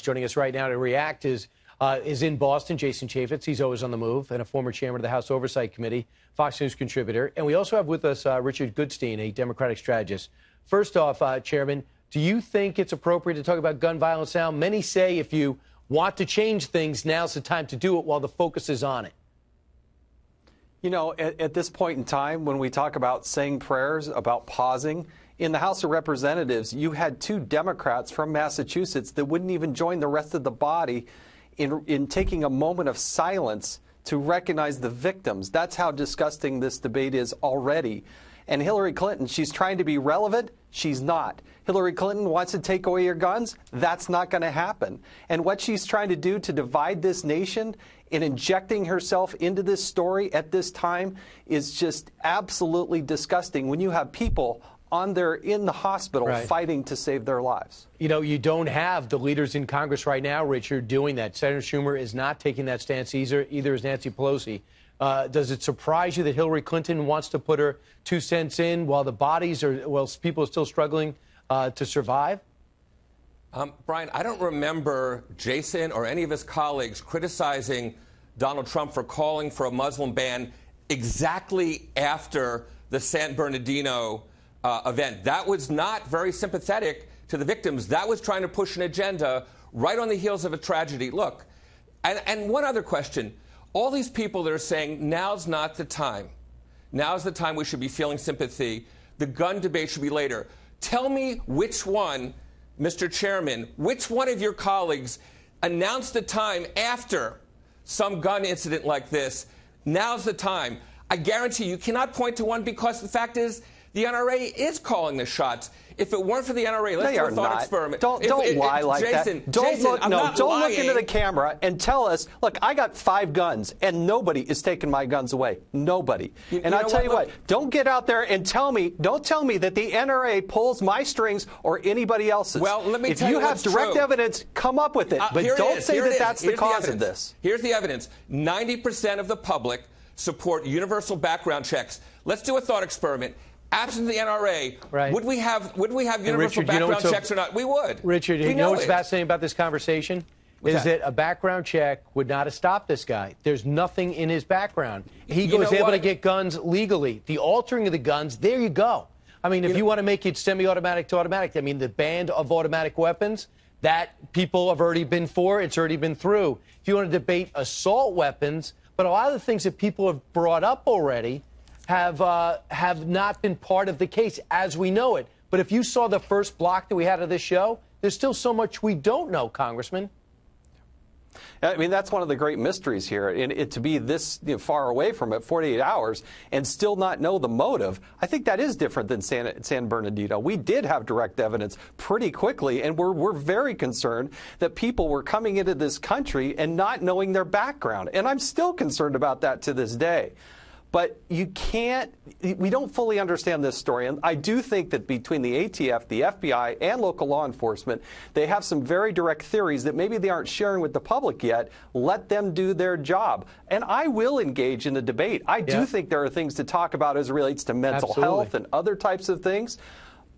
Joining us right now to react is in Boston, Jason Chaffetz. He's always on the move, and a former chairman of the House Oversight Committee, Fox News contributor. And we also have with us Richard Goodstein, a Democratic strategist. First off, Chairman, do you think it's appropriate to talk about gun violence now? Many say if you want to change things, now's the time to do it while the focus is on it. You know, at this point in time, when we talk about saying prayers, about pausing, in the House of Representatives, you had two Democrats from Massachusetts that wouldn't even join the rest of the body in taking a moment of silence to recognize the victims. That's how disgusting this debate is already. And Hillary Clinton, she's trying to be relevant. She's not. Hillary Clinton wants to take away your guns. That's not going to happen. And what she's trying to do to divide this nation in injecting herself into this story at this time is just absolutely disgusting when you have people in the hospital fighting to save their lives. You know, you don't have the leaders in Congress right now, Richard, doing that. Senator Schumer is not taking that stance either is Nancy Pelosi. Does it surprise you that Hillary Clinton wants to put her 2 cents in while people are still struggling to survive? Brian, I don't remember Jason or any of his colleagues criticizing Donald Trump for calling for a Muslim ban exactly after the San Bernardino event. That was not very sympathetic to the victims. That was trying to push an agenda right on the heels of a tragedy. Look, and one other question. All these people that are saying now's not the time. Now's the time we should be feeling sympathy. The gun debate should be later. Tell me which one, Mr. Chairman, which one of your colleagues announced the time after some gun incident like this. Now's the time. I guarantee you cannot point to one because the fact is the NRA is calling the shots. If it weren't for the NRA, let's do a thought experiment. Don't lie like that. Don't look into the camera and tell us, look, I got 5 guns and nobody is taking my guns away. Nobody. And I'll tell you what, don't get out there and don't tell me that the NRA pulls my strings or anybody else's. Well, let me tell you if you have direct evidence, come up with it. But don't say that that's the cause of this. Here's the evidence. 90% of the public support universal background checks. Let's do a thought experiment. Absent the NRA, would we have universal background checks or not? We would. Richard, you know what's fascinating about this conversation? Is that a background check would not have stopped this guy. There's nothing in his background. He was able to get guns legally. The altering of the guns, there you go. I mean, if you want to make it semi-automatic to automatic, I mean, the ban of automatic weapons, that people have already been for, it's already been through. If you want to debate assault weapons, but a lot of the things that people have brought up already have not been part of the case as we know it. But if you saw the first block that we had of this show, there's still so much we don't know, Congressman. I mean, that's one of the great mysteries here. And to be this far away from it, 48 hours, and still not know the motive, I think that is different than San Bernardino. We did have direct evidence pretty quickly, and we're very concerned that people were coming into this country and not knowing their background. And I'm still concerned about that to this day. But we don't fully understand this story. And I do think that between the ATF, the FBI, and local law enforcement, they have some very direct theories that maybe they aren't sharing with the public yet. Let them do their job. And I will engage in the debate. I do think there are things to talk about as it relates to mental health and other types of things.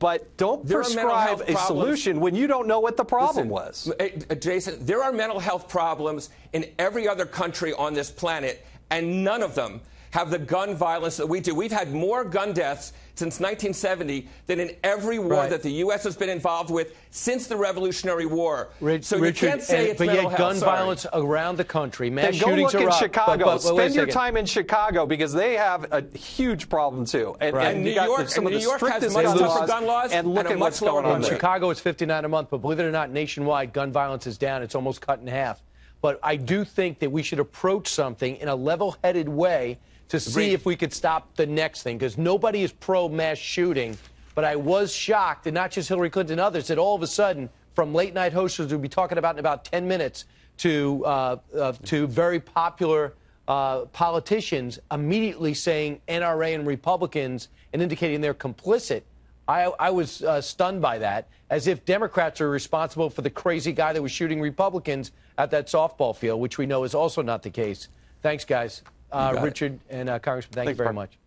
But don't prescribe a solution when you don't know what the problem was. Jason, there are mental health problems in every other country on this planet, and none of them have the gun violence that we do. We've had more gun deaths since 1970 than in every war that the U.S. has been involved with since the Revolutionary War. So you can't say it's mental health. But yet gun violence around the country, mass shootings are up. Go look in Chicago. Spend your time in Chicago because they have a huge problem too. And New York has much tougher gun laws and look at what's going on there. In Chicago, it's 59 a month, but believe it or not, nationwide, gun violence is down. It's almost cut in half. But I do think that we should approach something in a level-headed way to see if we could stop the next thing, because nobody is pro-mass shooting. But I was shocked, and not just Hillary Clinton and others, that all of a sudden, from late-night hosts we'll be talking about in about 10 minutes to very popular politicians immediately saying NRA and Republicans and indicating they're complicit. I was stunned by that, as if Democrats are responsible for the crazy guy that was shooting Republicans at that softball field, which we know is also not the case. Thanks, guys. Richard and Congressman, thank you very much.